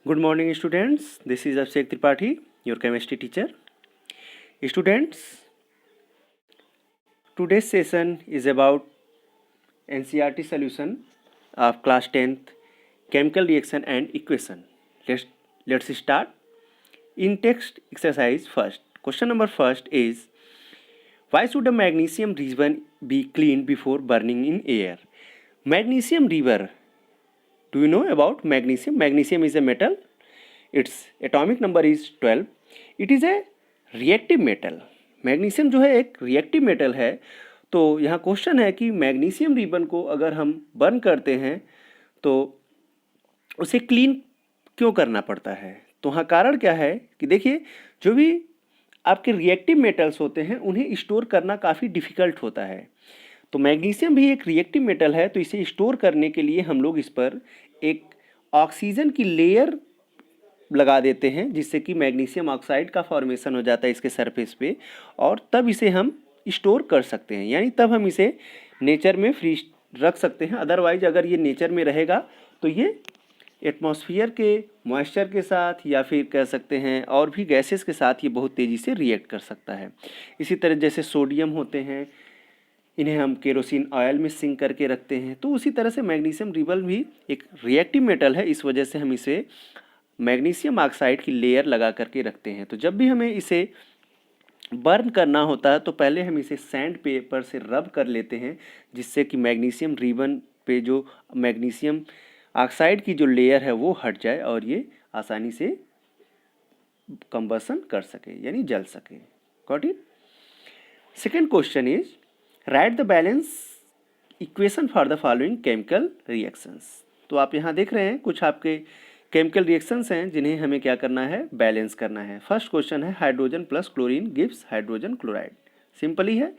Good morning, students. This is Abhishek Tripathi, your chemistry teacher. Students, today's session is about NCERT solution of class 10th chemical reaction and equation. Let's start. In text exercise first. Question number first is, why should a magnesium ribbon be cleaned before burning in air? Magnesium ribbon. Do you know about magnesium? Magnesium is a metal. Its atomic number is 12. It is a reactive metal. Magnesium जो है एक reactive metal है. तो यहाँ question है कि magnesium ribbon को अगर हम बर्न करते हैं तो उसे क्लीन क्यों करना पड़ता है. तो वहाँ कारण क्या है कि देखिए, जो भी आपके रिएक्टिव मेटल्स होते हैं उन्हें स्टोर करना काफ़ी डिफ़िकल्ट होता है. तो मैग्नीशियम भी एक रिएक्टिव मेटल है, तो इसे स्टोर करने के लिए हम लोग इस पर एक ऑक्सीजन की लेयर लगा देते हैं, जिससे कि मैग्नीशियम ऑक्साइड का फॉर्मेशन हो जाता है इसके सरफेस पे, और तब इसे हम स्टोर कर सकते हैं. यानी तब हम इसे नेचर में फ्रीज रख सकते हैं. अदरवाइज अगर ये नेचर में रहेगा तो ये एटमॉस्फेयर के मॉइस्चर के साथ या फिर कह सकते हैं और भी गैसेस के साथ ये बहुत तेज़ी से रिएक्ट कर सकता है. इसी तरह जैसे सोडियम होते हैं, इन्हें हम केरोसिन ऑयल में सिंक करके रखते हैं. तो उसी तरह से मैग्नीशियम रिबन भी एक रिएक्टिव मेटल है. इस वजह से हम इसे मैग्नीशियम ऑक्साइड की लेयर लगा करके रखते हैं. तो जब भी हमें इसे बर्न करना होता है तो पहले हम इसे सैंड पेपर से रब कर लेते हैं, जिससे कि मैग्नीशियम रिबन पे जो मैग्नीशियम ऑक्साइड की जो लेयर है वो हट जाए और ये आसानी से कंबसन कर सके, यानी जल सके. Got it. Second question is, right the balance equation for the following chemical reactions. तो आप यहाँ देख रहे हैं कुछ आपके केमिकल रिएक्शंस हैं जिन्हें हमें क्या करना है, बैलेंस करना है. फर्स्ट क्वेश्चन है, hydrogen plus chlorine gives hydrogen chloride. Simply है,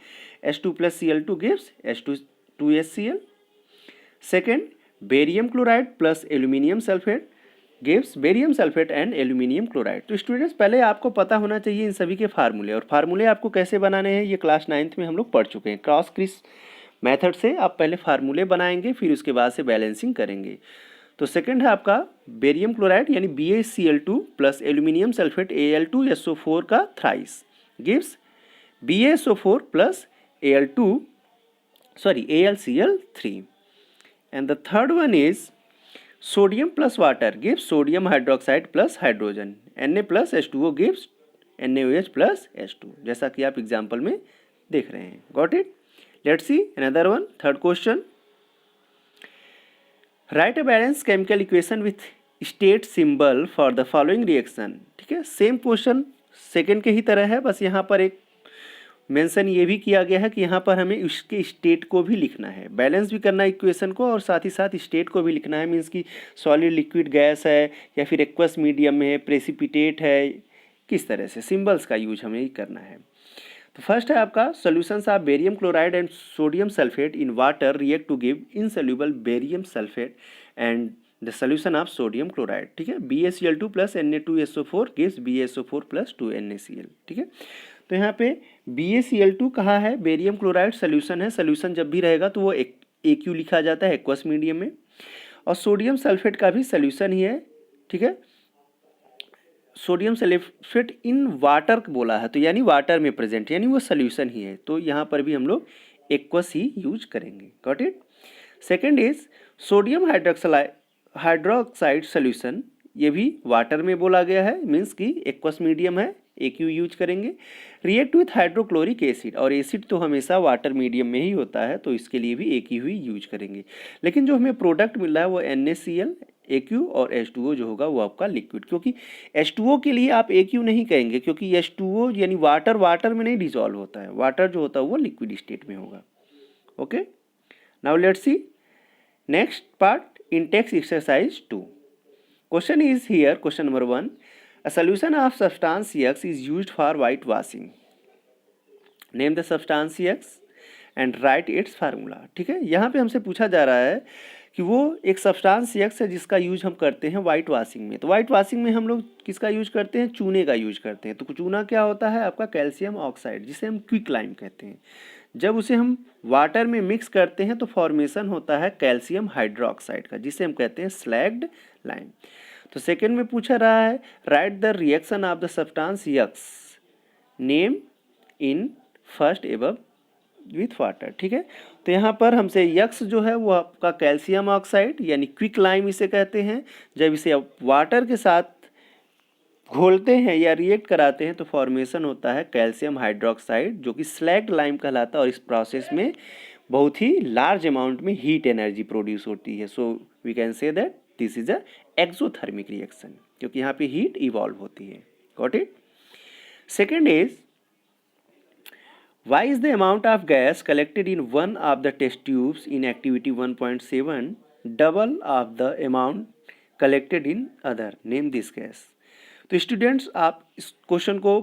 H2 plus Cl2 gives H2HCl. Second, barium chloride plus aluminium sulphate gives barium sulphate and aluminium chloride. तो स्टूडेंट्स, पहले आपको पता होना चाहिए इन सभी के फार्मूले, और फार्मूले आपको कैसे बनाने हैं ये क्लास 9th में हम लोग पढ़ चुके हैं. क्रॉस क्रिस मेथड से आप पहले फार्मूले बनाएंगे, फिर उसके बाद से बैलेंसिंग करेंगे. तो सेकंड है आपका बेरियम क्लोराइड यानी BaCl2 plus aluminium sulphate Al2SO4 का thrice gives BaSO4 plus AlCl3. And the third one is sodium plus water gives sodium hydroxide plus hydrogen. Na plus H2O gives NaOH plus H2, जैसा कि आप example में देख रहे हैं. Got it. Let's see another one. Third question, right a balance chemical equation with state symbol for the following reaction. ठीक है, same question second के ही तरह है, बस यहाँ पर एक मेंशन ये भी किया गया है कि यहाँ पर हमें उसके स्टेट को भी लिखना है. बैलेंस भी करना है इक्वेशन को और साथ ही साथ स्टेट को भी लिखना है. मीन्स कि सॉलिड लिक्विड गैस है या फिर एक्वस मीडियम में है, प्रेसिपिटेट है, किस तरह से सिम्बल्स का यूज हमें करना है. तो फर्स्ट है आपका solutions of barium chloride and sodium sulphate in water react to give insoluble barium sulphate and the solution of sodium chloride. ठीक है, BaCl2 plus Na2SO4 gives BaSO4 plus 2NaCl. ठीक है, तो यहाँ पे BaCl2 कहा है, बेरियम क्लोराइड सोल्यूशन है. सोल्यूशन जब भी रहेगा तो वो AQ लिखा जाता है एक्वस मीडियम में, और सोडियम सल्फेट का भी सोल्यूशन ही है. ठीक है, सोडियम सल्फेट इन वाटर बोला है, तो यानी वाटर में प्रेजेंट, यानी वो सोल्यूशन ही है. तो यहाँ पर भी हम लोग एक्वस ही यूज करेंगे. Got it. Second is sodium hydroxide solution. ये भी वाटर में बोला गया है, मीन्स कि एक्वस मीडियम है, AQ यूज करेंगे. रिएक्ट विथ हाइड्रोक्लोरिक एसिड, और एसिड तो हमेशा वाटर मीडियम में ही होता है, तो इसके लिए भी AQ ही यूज करेंगे. लेकिन जो हमें प्रोडक्ट मिल रहा है वो NaCl, AQ और H2O जो होगा वो आपका लिक्विड, क्योंकि H2O के लिए आप AQ नहीं कहेंगे, क्योंकि H2O यानी वाटर में नहीं डिजॉल्व होता है. वाटर जो होता है वो लिक्विड स्टेट में होगा. Okay, now let's see next part in text exercise 2. Question is here, question number 1. A solution of substance X is used for white washing. Name the substance X and write its formula. ठीक है, यहाँ पे हमसे पूछा जा रहा है कि वो एक सब्सटेंस X है जिसका यूज हम करते हैं वाइट वॉशिंग में. तो वाइट वॉशिंग में हम लोग किसका यूज करते हैं, चूने का यूज करते हैं. तो चूना क्या होता है आपका, कैल्शियम ऑक्साइड, जिसे हम क्विक लाइम कहते हैं. जब उसे हम वाटर में मिक्स करते हैं तो फॉर्मेशन होता है कैल्शियम हाइड्रोक्साइड का, जिसे हम कहते हैं स्लैग्ड लाइम. तो सेकेंड में पूछा रहा है right the reaction of the substance x name in first above with water. ठीक है, तो यहाँ पर हमसे यक्स जो है वो आपका कैल्शियम ऑक्साइड यानी क्विक लाइम इसे कहते हैं। जब इसे आप वाटर के साथ घोलते हैं या रिएक्ट कराते हैं तो फॉर्मेशन होता है कैल्शियम हाइड्रोक्साइड जो कि स्लैग्ड लाइम कहलाता है, और इस प्रोसेस में बहुत ही लार्ज अमाउंट में हीट एनर्जी प्रोड्यूस होती है। So we can say that this is a exothermic reaction, क्योंकि यहाँ पे हीट इवॉल्व होती है। Got it. Second is why is the amount of gas collected in one of the test tubes in activity 1.7 double of the amount collected in other? Name this gas. तो students आप इस question को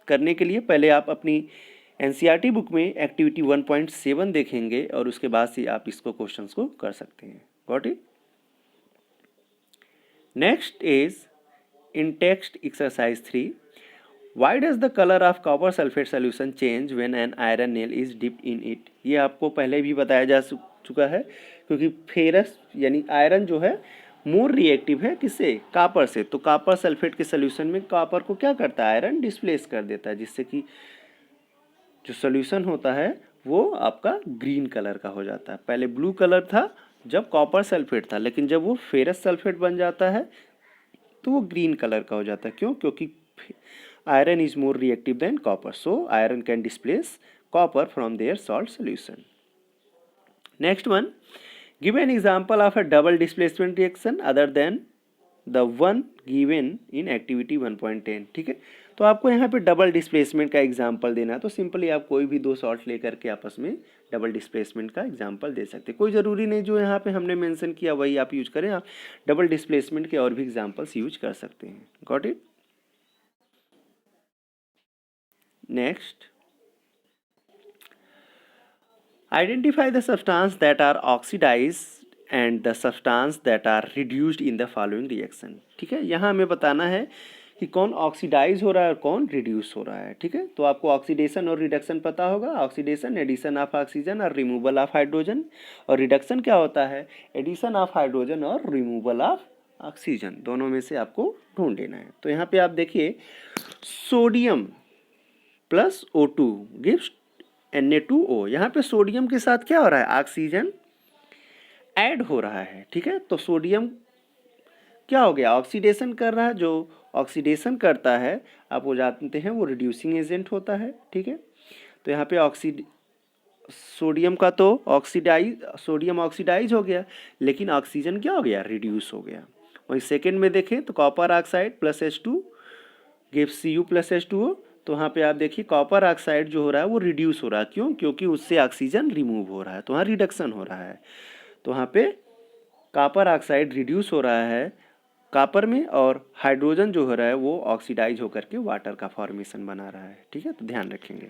करने के लिए पहले आप अपनी एनसीईआरटी बुक में एक्टिविटी 1.7 देखेंगे और उसके बाद से आप इसको क्वेश्चंस को कर सकते हैं। Got it. Next is in text exercise 3 Why does the color of copper sulfate solution change when an iron nail is dipped in it? ये आपको पहले भी बताया जा चुका है, क्योंकि फेरस यानी आयरन जो है मोर रिएक्टिव है किससे, कॉपर से। तो कॉपर सल्फेट के सोल्यूशन में कॉपर को क्या करता है, आयरन डिस्प्लेस कर देता है, जिससे कि जो सोल्यूशन होता है वो आपका ग्रीन कलर का हो जाता है। पहले ब्लू कलर था जब कॉपर सल्फेट था, लेकिन जब वो फेरस सल्फेट बन जाता है तो वो ग्रीन कलर का हो जाता है। क्यों? क्योंकि iron is more reactive than copper, so iron can displace copper from their salt solution. Next one, give an example of a double displacement reaction other than the one given in activity 1.10. ठीक है, तो आपको यहाँ पे double displacement का example देना है, तो सिंपली आप कोई भी दो सॉल्ट लेकर के आपस में डबल डिस्प्लेसमेंट का एग्जाम्पल दे सकते हैं। कोई ज़रूरी नहीं जो यहाँ पे हमने मेंशन किया वही आप यूज करें, आप डबल डिस्प्लेसमेंट के और भी एग्जाम्पल्स यूज कर सकते हैं। Got it. Next, identify the substance that are oxidized and the substance that are reduced in the following reaction. ठीक है, यहाँ हमें बताना है कि कौन ऑक्सीडाइज हो रहा है और कौन रिड्यूस हो रहा है। ठीक है, तो आपको ऑक्सीडेशन और रिडक्शन पता होगा। ऑक्सीडेशन एडिशन ऑफ ऑक्सीजन और रिमूवल ऑफ हाइड्रोजन, और रिडक्शन क्या होता है, एडिशन ऑफ हाइड्रोजन और रिमूवल ऑफ ऑक्सीजन। दोनों में से आपको ढूंढ लेना है। तो यहाँ पे आप देखिए sodium plus O2 gives Na2O। यहाँ पे सोडियम के साथ क्या हो रहा है, ऑक्सीजन ऐड हो रहा है। ठीक है, तो सोडियम क्या हो गया, ऑक्सीडेशन कर रहा है। जो ऑक्सीडेशन करता है आप वो जानते हैं वो रिड्यूसिंग एजेंट होता है। ठीक है, तो यहाँ पे सोडियम का तो सोडियम ऑक्सीडाइज हो गया, लेकिन ऑक्सीजन क्या हो गया, रिड्यूस हो गया। वहीं सेकेंड में देखें तो copper oxide plus H2 gives Cu plus H2O। तो वहाँ पे आप देखिए कॉपर ऑक्साइड जो हो रहा है वो रिड्यूस हो रहा है। क्यों? क्योंकि उससे ऑक्सीजन रिमूव हो रहा है, तो वहाँ रिडक्शन हो रहा है। तो वहाँ पे कॉपर ऑक्साइड रिड्यूस हो रहा है कॉपर में, और हाइड्रोजन जो हो रहा है वो ऑक्सीडाइज होकर के वाटर का फॉर्मेशन बना रहा है। ठीक है, तो ध्यान रखेंगे।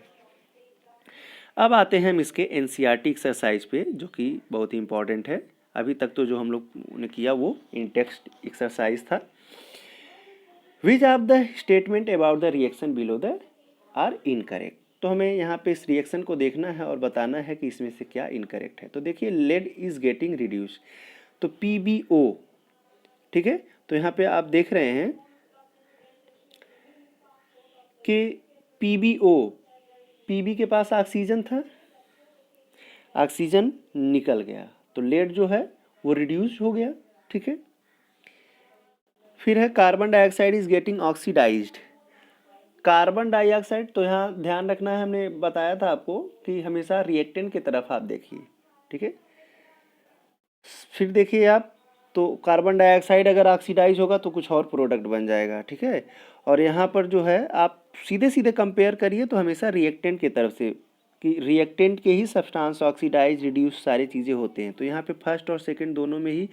अब आते हैं हम इसके एनसीईआरटी एक्सरसाइज पे, जो कि बहुत ही इंपॉर्टेंट है। अभी तक तो जो हम लोग ने किया वो इन टेक्स्ट एक्सरसाइज था। Which of the statement about the reaction below the are incorrect? तो हमें यहाँ पे इस रिएक्शन को देखना है और बताना है कि इसमें से क्या इनकरेक्ट है। तो देखिए लेड इज गेटिंग रिड्यूस, तो PbO। ठीक है, तो यहाँ पे आप देख रहे हैं कि PbO के पास ऑक्सीजन था, ऑक्सीजन निकल गया तो लेड जो है वो रिड्यूस हो गया। ठीक है, फिर है carbon dioxide is getting oxidised. Carbon dioxide, तो यहाँ ध्यान रखना है, हमने बताया था आपको कि हमेशा रिएक्टेंट की तरफ आप देखिए। ठीक है, फिर देखिए आप, तो कार्बन डाइऑक्साइड अगर ऑक्सीडाइज होगा तो कुछ और प्रोडक्ट बन जाएगा। ठीक है, और यहाँ पर जो है आप सीधे सीधे कंपेयर करिए तो हमेशा रिएक्टेंट की तरफ से, कि रिएक्टेंट के ही सब्सटेंस ऑक्सीडाइज रिड्यूस सारी चीज़ें होते हैं। तो यहाँ पे फर्स्ट और सेकंड दोनों में ही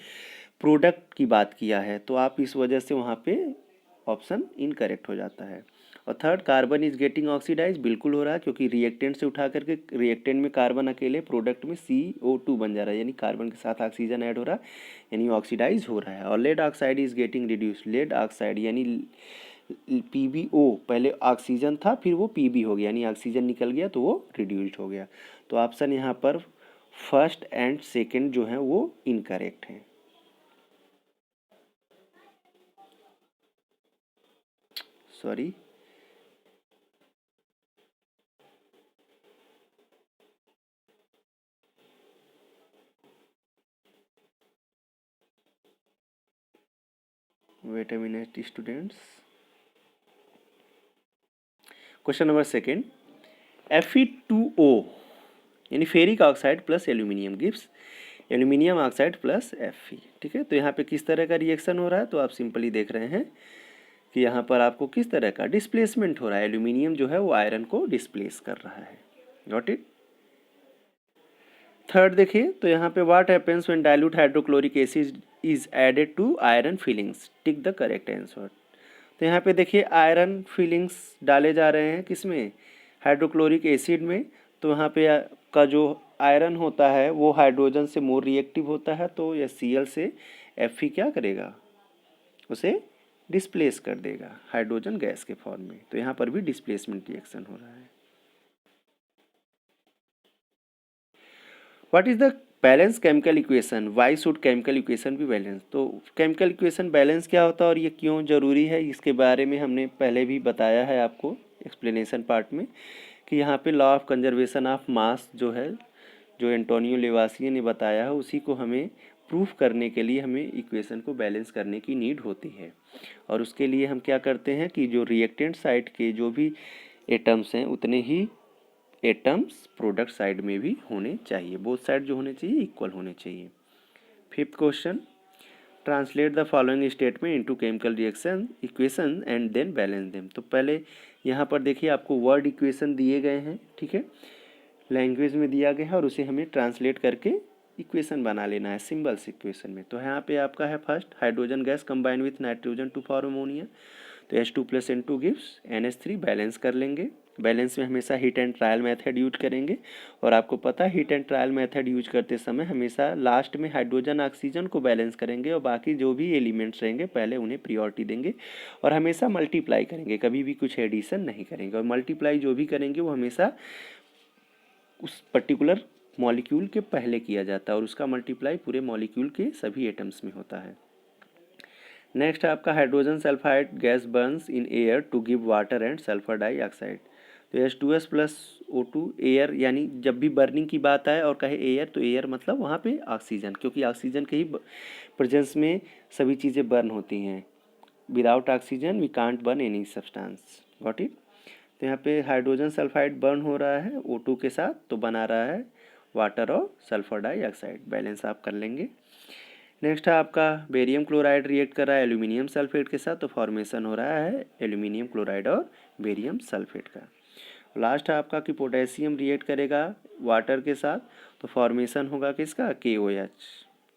प्रोडक्ट की बात किया है, तो आप इस वजह से वहाँ पे ऑप्शन इनकरेक्ट हो जाता है। और third, carbon is getting oxidise, बिल्कुल हो रहा है, क्योंकि रिएक्टेंट से उठा करके रिएक्टेंट में कार्बन अकेले, प्रोडक्ट में CO2 बन जा रहा है, यानी कार्बन के साथ ऑक्सीजन ऐड हो रहा है, यानी ऑक्सीडाइज हो रहा है। और lead oxide is getting reduce, lead oxide यानी PbO, पहले ऑक्सीजन था फिर वो Pb हो गया, यानी ऑक्सीजन निकल गया तो वो रिड्यूस्ड हो गया। तो ऑप्शन यहाँ पर फर्स्ट एंड सेकेंड जो है वो इनकरेक्ट हैं। Sorry, wait a minute students. Question number second, Fe2O यानी ferric oxide plus aluminium gives aluminium oxide plus Fe। ठीक है, तो यहाँ पे किस तरह का रिएक्शन हो रहा है, तो आप सिंपली देख रहे हैं कि यहाँ पर आपको किस तरह का डिस्प्लेसमेंट हो रहा है। एल्यूमिनियम जो है वो आयरन को डिस्प्लेस कर रहा है। Got it. थर्ड देखिए, तो यहाँ पे what happens when dilute hydrochloric acid is added to iron filings, tick the correct answer. तो यहाँ पे देखिए आयरन फिलिंग्स डाले जा रहे हैं किसमें, हाइड्रोक्लोरिक एसिड में। तो यहाँ पे का जो आयरन होता है वो हाइड्रोजन से मोर रिएक्टिव होता है, तो यह Cl से Fe क्या करेगा, उसे डिस्प्लेस कर देगा हाइड्रोजन गैस के फॉर्म में। तो यहाँ पर भी डिस्प्लेसमेंट रिएक्शन हो रहा है। What is the balance chemical equation, why should chemical equation भी बैलेंस। तो केमिकल इक्वेशन बैलेंस क्या होता है और ये क्यों ज़रूरी है, इसके बारे में हमने पहले भी बताया है आपको एक्सप्लेनेशन पार्ट में, कि यहाँ पे law of conservation of mass जो है, जो एंटोनियो लेवासिए ने बताया है, उसी को हमें प्रूफ करने के लिए हमें इक्वेशन को बैलेंस करने की नीड होती है। और उसके लिए हम क्या करते हैं कि जो रिएक्टेंट साइड के जो भी एटम्स हैं उतने ही एटम्स प्रोडक्ट साइड में भी होने चाहिए, बोथ साइड जो होने चाहिए इक्वल होने चाहिए। Fifth question, translate the following statement into chemical reaction equation and then balance them. तो पहले यहाँ पर देखिए आपको वर्ड इक्वेशन दिए गए हैं, ठीक है, लैंग्वेज में दिया गया है, और उसे हमें ट्रांसलेट करके इक्वेशन बना लेना है सिंबल्स इक्वेशन में। तो यहाँ पे आपका है first, hydrogen gas combine with nitrogen to form ammonia, तो H2 + N2 gives NH3, balance कर लेंगे। बैलेंस में हमेशा heat and trial method use करेंगे, और आपको पता है heat and trial method use करते समय हमेशा लास्ट में हाइड्रोजन ऑक्सीजन को बैलेंस करेंगे, और बाकी जो भी एलिमेंट्स रहेंगे पहले उन्हें प्रियोरिटी देंगे, और हमेशा मल्टीप्लाई करेंगे, कभी भी कुछ एडिशन नहीं करेंगे। और मल्टीप्लाई जो भी करेंगे वो हमेशा उस पर्टिकुलर मॉलिक्यूल के पहले किया जाता है, और उसका मल्टीप्लाई पूरे मॉलिक्यूल के सभी एटम्स में होता है। नेक्स्ट है आपका hydrogen sulphide gas burns in air to give water and sulphur dioxide. तो H2S + O2 एयर, यानी जब भी बर्निंग की बात आए और कहे एयर, तो एयर मतलब वहाँ पे ऑक्सीजन, क्योंकि ऑक्सीजन के ही प्रेजेंस में सभी चीज़ें बर्न होती हैं। Without oxygen we can't burn any substance. Got it. तो यहाँ पे हाइड्रोजन सल्फाइड बर्न हो रहा है O2 के साथ, तो बना रहा है वाटर और सल्फर डाइऑक्साइड, बैलेंस आप कर लेंगे। नेक्स्ट है आपका बेरियम क्लोराइड रिएक्ट कर रहा है एल्यूमिनियम सल्फेट के साथ, तो फॉर्मेशन हो रहा है एल्यूमिनियम क्लोराइड और बेरियम सल्फेट का। लास्ट है आपका कि पोटेशियम रिएक्ट करेगा वाटर के साथ, तो फॉर्मेशन होगा किसका, KOH।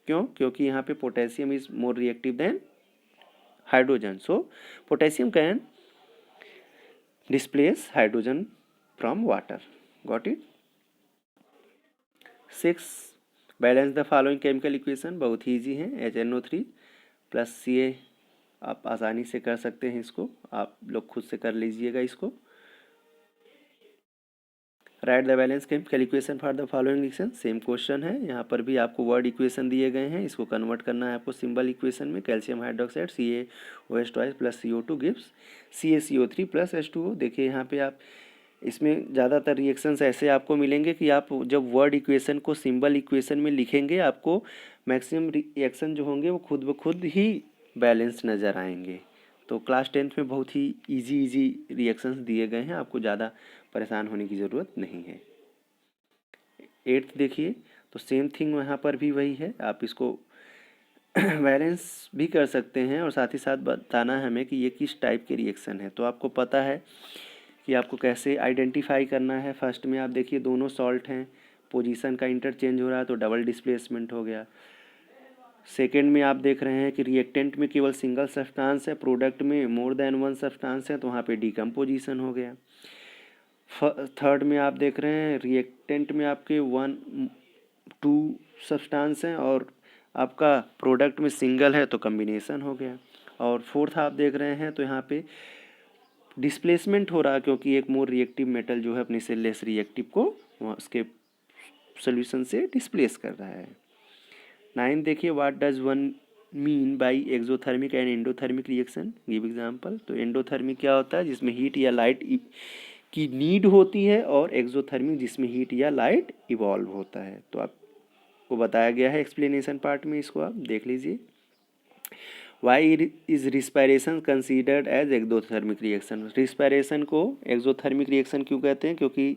क्यों, क्योंकि यहाँ पे potassium is more reactive than hydrogen, so potassium can displace hydrogen from water. Got it. 6, balance the following chemical equation, बहुत ही ईजी है। HNO3 + Ca, आप आसानी से कर सकते हैं, इसको आप लोग खुद से कर लीजिएगा इसको। Right the balance chemical equation for the following reaction, same question है, यहाँ पर भी आपको वर्ड इक्वेशन दिए गए हैं, इसको कन्वर्ट करना है आपको सिंबल इक्वेशन में। Calcium hydroxide CaOH2 + CO2 gives CaCO3 + H2O। देखिए यहाँ पे आप इसमें ज़्यादातर रिएक्शंस ऐसे आपको मिलेंगे कि आप जब वर्ड इक्वेशन को सिंबल इक्वेशन में लिखेंगे, आपको मैक्सिमम रिएक्शन जो होंगे वो खुद ब खुद ही बैलेंस नज़र आएंगे। तो क्लास 10th में बहुत ही इजी रिएक्शंस दिए गए हैं, आपको ज़्यादा परेशान होने की ज़रूरत नहीं है। 8th देखिए, तो सेम थिंग यहाँ पर भी वही है, आप इसको बैलेंस भी कर सकते हैं, और साथ ही साथ बताना है हमें कि ये किस टाइप के रिएक्शन है। तो आपको पता है कि आपको कैसे आइडेंटिफाई करना है। फर्स्ट में आप देखिए दोनों सॉल्ट हैं, पोजीशन का इंटरचेंज हो रहा है, तो डबल डिस्प्लेसमेंट हो गया। सेकेंड में आप देख रहे हैं कि रिएक्टेंट में केवल सिंगल सब्सटेंस है, प्रोडक्ट में मोर देन वन सब्सटेंस है, तो वहाँ पे डिकम्पोजिशन हो गया। थर्ड में आप देख रहे हैं रिएक्टेंट में आपके 1-2 सब्सटेंस हैं, और आपका प्रोडक्ट में सिंगल है, तो कम्बिनेशन हो गया। और फोर्थ आप देख रहे हैं तो यहाँ पे डिस्प्लेसमेंट हो रहा है, क्योंकि एक मोर रिएक्टिव मेटल जो है अपने से लेस रिएक्टिव को उसके सोल्यूशन से डिस्प्लेस कर रहा है। 9 देखिए, what does 1 mean by exothermic and endothermic reaction, give example. तो एंडोथर्मिक क्या होता है, जिसमें हीट या लाइट की नीड होती है, और एक्सोथर्मिक जिसमें हीट या लाइट इवॉल्व होता है। तो आपको बताया गया है एक्सप्लेनेशन पार्ट में, इसको आप देख लीजिए। Why is respiration considered as exothermic reaction, respiration को एक्सोथर्मिक रिएक्शन क्यों कहते हैं, क्योंकि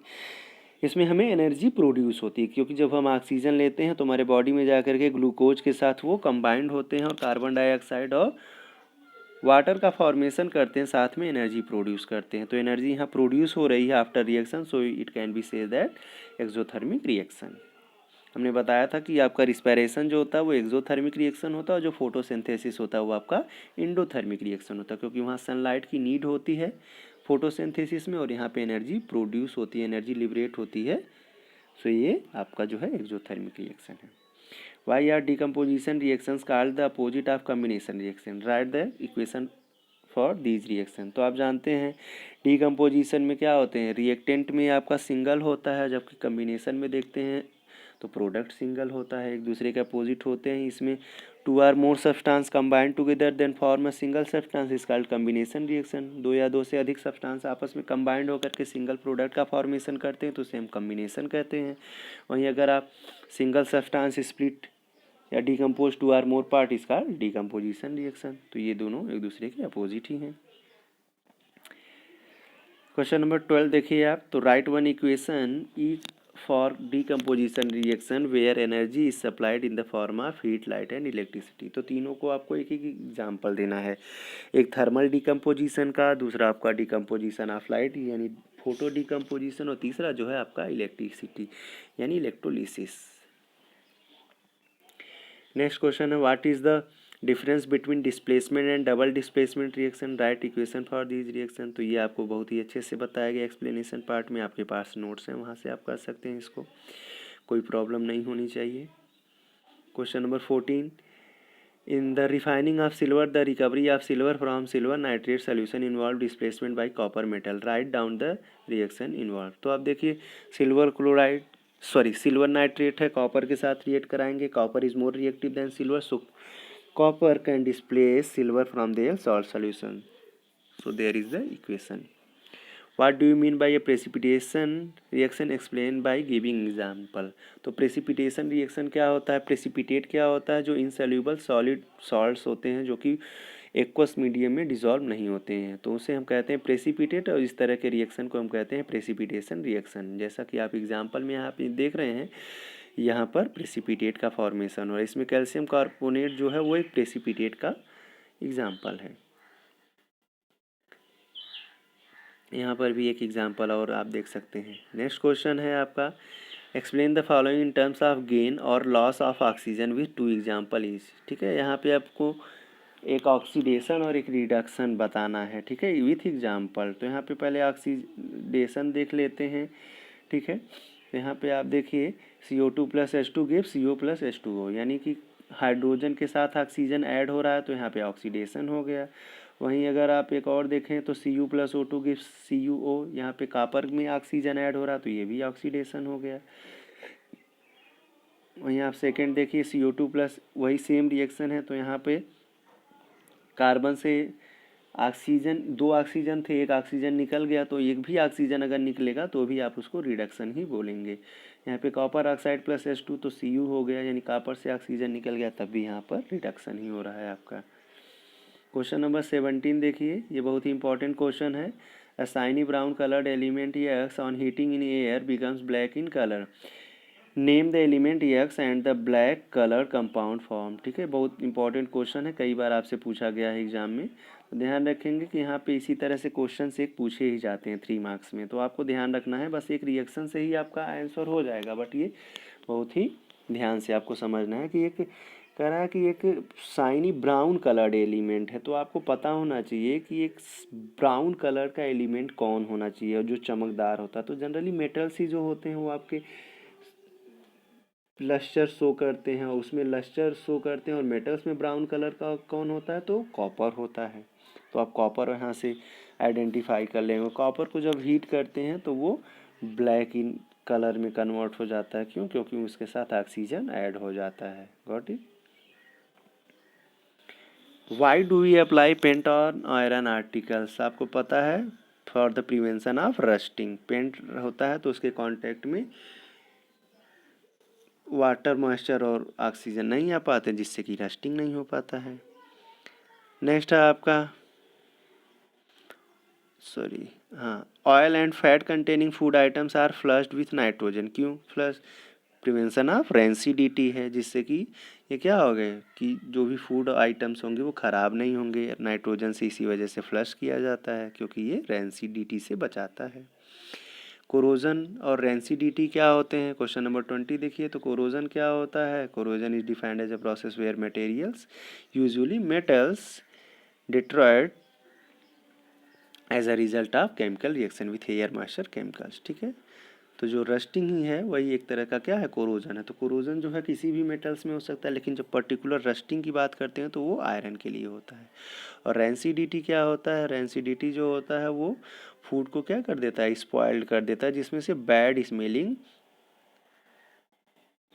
इसमें हमें एनर्जी प्रोड्यूस होती है, क्योंकि जब हम ऑक्सीजन लेते हैं तो हमारे बॉडी में जाकर के ग्लूकोज के साथ वो कंबाइंड होते हैं और कार्बन डाइऑक्साइड और वाटर का फॉर्मेशन करते हैं, साथ में एनर्जी प्रोड्यूस करते हैं। तो एनर्जी यहाँ प्रोड्यूस हो रही है after reaction, so it can be say that exothermic reaction. हमने बताया था कि आपका रिस्पायरेशन जो होता है वो एक्सोथर्मिक रिएक्शन होता है, और जो फोटोसिंथेसिस होता है वो आपका एंडोथर्मिक रिएक्शन होता है, क्योंकि वहाँ सनलाइट की नीड होती है फोटोसिंथेसिस में, और यहाँ पे एनर्जी प्रोड्यूस होती है, एनर्जी लिबरेट होती है। सो ये आपका जो है एक्सोथर्मिक रिएक्शन है। Why are decomposition reactions called the opposite of combination reaction, write the equation for these reaction. तो आप जानते हैं डिकम्पोजिशन में क्या होते हैं, रिएक्टेंट में आपका सिंगल होता है, जबकि कम्बिनेशन में देखते हैं तो प्रोडक्ट सिंगल होता है, एक दूसरे के अपोजिट होते हैं। इसमें two or more substance combined together then form a single substance is called combination reaction. दो या दो से अधिक सब्सटेंस आपस में कंबाइंड होकर के सिंगल प्रोडक्ट का फॉर्मेशन करते हैं तो उसे हम कम्बिनेशन कहते हैं। वहीं अगर आप सिंगल सब्सटेंस स्प्लिट या decompose two or more part is called decomposition reaction. तो ये दोनों एक दूसरे के अपोजिट ही हैं। क्वेश्चन नंबर 12 देखिए आप, तो write one equation each for decomposition reaction where energy is supplied in the form of heat, light and electricity. तो तीनों को आपको एक एक एग्जाम्पल देना है, एक थर्मल डिकम्पोजिशन का, दूसरा आपका डिकम्पोजिशन ऑफ लाइट यानी फोटो डिकम्पोजिशन, और तीसरा जो है आपका इलेक्ट्रिसिटी यानी इलेक्ट्रोलिसिस। नेक्स्ट क्वेश्चन है, what is the difference between displacement and double displacement reaction, right equation for these reaction. तो ये आपको बहुत ही अच्छे से बताया गया एक्सप्लेनेशन पार्ट में, आपके पास नोट्स हैं, वहाँ से आप कर सकते हैं, इसको कोई प्रॉब्लम नहीं होनी चाहिए। Question number 14, in the refining of silver the recovery of silver from silver nitrate solution involve displacement bye copper metal, write down the reaction involve. तो आप देखिए सिल्वर नाइट्रेट है, कॉपर के साथ रिएक्ट कराएंगे, copper is more reactive than silver, so copper can displace silver from their salt solution. So there is the equation. What do you mean by a precipitation reaction? Explain by giving example. तो precipitation reaction क्या होता है, precipitate क्या होता है, जो insoluble solid salts होते हैं जो कि एक्वस मीडियम में डिजॉल्व नहीं होते हैं, तो उसे हम कहते हैं प्रेसिपिटेट, और इस तरह के रिएक्शन को हम कहते हैं प्रेसिपिटेशन रिएक्शन। जैसा कि आप एग्जाम्पल में यहाँ पे देख रहे हैं, यहाँ पर प्रेसिपिटेट का फॉर्मेशन हो, इसमें कैल्शियम कार्बोनेट जो है वो एक प्रेसिपिटेट का एग्जाम्पल है। यहाँ पर भी एक एग्जाम्पल और आप देख सकते हैं। नेक्स्ट क्वेश्चन है आपका, explain the following in terms of gain और loss of oxygen with two example is. ठीक है, यहाँ पे आपको एक ऑक्सीडेशन और एक रिडक्शन बताना है, ठीक है, विथ एग्जाम्पल। तो यहाँ पे पहले ऑक्सीडेशन देख लेते हैं, ठीक है। तो यहाँ पे आप देखिए CO2 + H2 give CO + H2O, यानी कि हाइड्रोजन के साथ ऑक्सीजन ऐड हो रहा है तो यहाँ पे ऑक्सीडेशन हो गया। वहीं अगर आप एक और देखें तो Cu + O2 गिव CuO, यहाँ पे कॉपर में ऑक्सीजन ऐड हो रहा है तो ये भी ऑक्सीडेशन हो गया। वहीं आप सेकेंड देखिए CO2 + वही सेम रिएक्शन है, तो यहाँ पे कार्बन से ऑक्सीजन, दो ऑक्सीजन थे, एक ऑक्सीजन निकल गया, तो एक भी ऑक्सीजन अगर निकलेगा तो भी आप उसको रिडक्शन ही बोलेंगे। यहाँ पे कॉपर ऑक्साइड + H2 तो Cu हो गया, यानी कॉपर से ऑक्सीजन निकल गया, तब भी यहाँ पर रिडक्शन ही हो रहा है आपका। क्वेश्चन नंबर 17 देखिए, ये बहुत ही इंपॉर्टेंट क्वेश्चन है। अ shiny brown coloured element X on heating in air becomes black in colour, name the element X and the black colour compound form. ठीक है, बहुत इंपॉर्टेंट क्वेश्चन है, कई बार आपसे पूछा गया है एग्जाम में, तो ध्यान रखेंगे कि यहाँ पे इसी तरह से क्वेश्चन से एक पूछे ही जाते हैं 3 मार्क्स में, तो आपको ध्यान रखना है, बस एक रिएक्शन से ही आपका आंसर हो जाएगा, बट ये बहुत ही ध्यान से आपको समझना है कि एक कह रहा है कि एक शाइनी ब्राउन कलर्ड एलिमेंट है, तो आपको पता होना चाहिए कि एक ब्राउन कलर का एलिमेंट कौन होना चाहिए और जो चमकदार होता है। तो जनरली मेटल्स ही जो होते हैं वो आपके लस्टर शो करते हैं, उसमें लस्टर शो करते हैं, और मेटल्स में ब्राउन कलर का कौन होता है, तो कॉपर होता है। तो आप कॉपर यहाँ से आइडेंटिफाई कर लेंगे। कॉपर को जब हीट करते हैं तो वो ब्लैक इन कलर में कन्वर्ट हो जाता है, क्यों, क्योंकि उसके साथ ऑक्सीजन ऐड हो जाता है। Got it. Why do we apply paint on iron articles? आपको पता है for the prevention of rusting. Paint होता है तो उसके कांटेक्ट में वाटर, मॉइस्चर और ऑक्सीजन नहीं आ पाते, जिससे कि रस्टिंग नहीं हो पाता है। नेक्स्ट है आपका सॉरी हाँ, oil and fat containing food items are flushed with nitrogen. क्यों फ्लश? प्रिवेंशन ऑफ रेंसिडिटी है, जिससे कि ये क्या हो गए कि जो भी फूड आइटम्स होंगे वो ख़राब नहीं होंगे नाइट्रोजन से, इसी वजह से फ्लश किया जाता है, क्योंकि ये रेंसिडिटी से बचाता है। कोरोजन और रेंसिडिटी क्या होते हैं? क्वेश्चन नंबर 20 देखिए। तो कोरोजन क्या होता है? Corrosion is defined as a process where materials, usually metals, destroyed as a result of chemical reaction with air moisture chemicals. ठीक है, तो जो रस्टिंग ही है वही एक तरह का क्या है, कोरोजन है। तो कोरोजन जो है किसी भी मेटल्स में हो सकता है, लेकिन जब पर्टिकुलर रस्टिंग की बात करते हैं तो वो आयरन के लिए होता है। और रेंसिडिटी क्या होता है? रेंसिडिटी जो होता है वो फूड को क्या कर देता है, स्पॉइल्ड कर देता है, जिसमें से बैड स्मेलिंग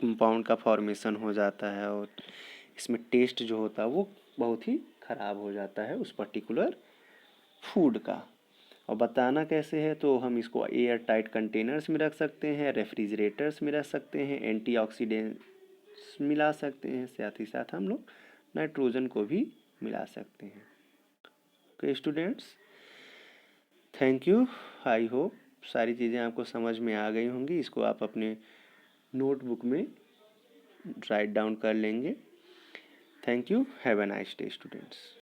कंपाउंड का फॉर्मेशन हो जाता है, और इसमें टेस्ट जो होता है वो बहुत ही ख़राब हो जाता है उस पर्टिकुलर फूड का। और बताना कैसे है? तो हम इसको एयर टाइट कंटेनर्स में रख सकते हैं, रेफ्रिजरेटर्स में रख सकते हैं, एंटीऑक्सीडेंट्स मिला सकते हैं, साथ ही साथ हम लोग नाइट्रोजन को भी मिला सकते हैं। Okay students, thank you. I hope सारी चीज़ें आपको समझ में आ गई होंगी। इसको आप अपने नोटबुक में राइट डाउन कर लेंगे। Thank you, have a nice day students.